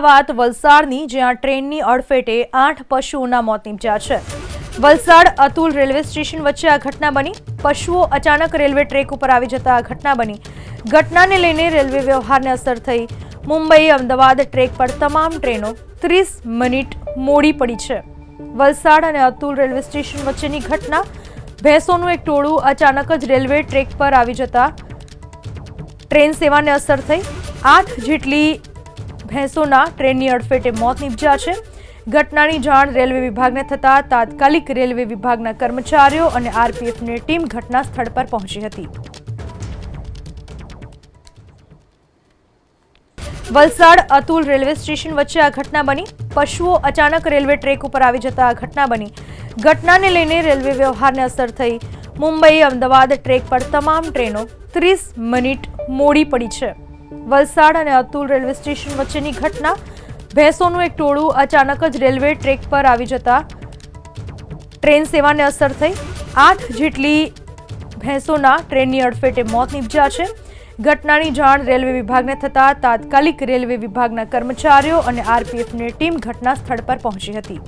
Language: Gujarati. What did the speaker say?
વાત વલસાડની, જ્યાં ટ્રેનની અડફેટે 8 પશુઓના મોત નીપજ્યા છે। વલસાડ અતુલ રેલવે સ્ટેશન વચ્ચે આ ઘટના બની। પશુઓ અચાનક રેલવે ટ્રેક ઉપર આવી જતા આ ઘટના બની। ઘટનાને લઈને રેલવે વ્યવહારને અસર થઈ। મુંબઈ અમદાવાદ ટ્રેક પર તમામ ટ્રેનો 30 મિનિટ મોડી પડી છે। વલસાડ અને અતુલ રેલવે સ્ટેશન વચ્ચેની ઘટના। ભેંસોનું એક ટોળું અચાનક જ રેલવે ટ્રેક પર આવી જતા ટ્રેન સેવાને અસર થઈ। 8 જેટલી ભેંસોના ટ્રેનની અડફેટે મોત નીપજ્યા છે। ઘટનાની જાણ રેલવે વિભાગને થતા તાત્કાલિક રેલવે વિભાગના કર્મચારીઓ અને આરપીએફની ટીમ ઘટના સ્થળ પર પહોંચી હતી। વલસાડ અતુલ રેલવે સ્ટેશન વચ્ચે આ ઘટના બની। પશુઓ અચાનક રેલવે ટ્રેક ઉપર આવી જતા આ ઘટના બની। ઘટનાને લઈને રેલવે વ્યવહારને અસર થઈ। મુંબઈ અમદાવાદ ટ્રેક પર તમામ ટ્રેનો 30 મિનિટ મોડી પડી છે। વલસાડ અને અતુલ રેલવે સ્ટેશન વચ્ચેની ઘટના। ભેંસોનું એક ટોળું અચાનક જ રેલવે ટ્રેક પર આવી જતા ટ્રેન સેવાને અસર થઈ। 8 જેટલી ભેંસોના ટ્રેનની અડફેટે મોત નીપજ્યા છે। ઘટનાની જાણ રેલવે વિભાગને થતા તાત્કાલિક રેલવે વિભાગના કર્મચારીઓ અને આરપીએફની ટીમ ઘટના સ્થળ પર પહોંચી હતી।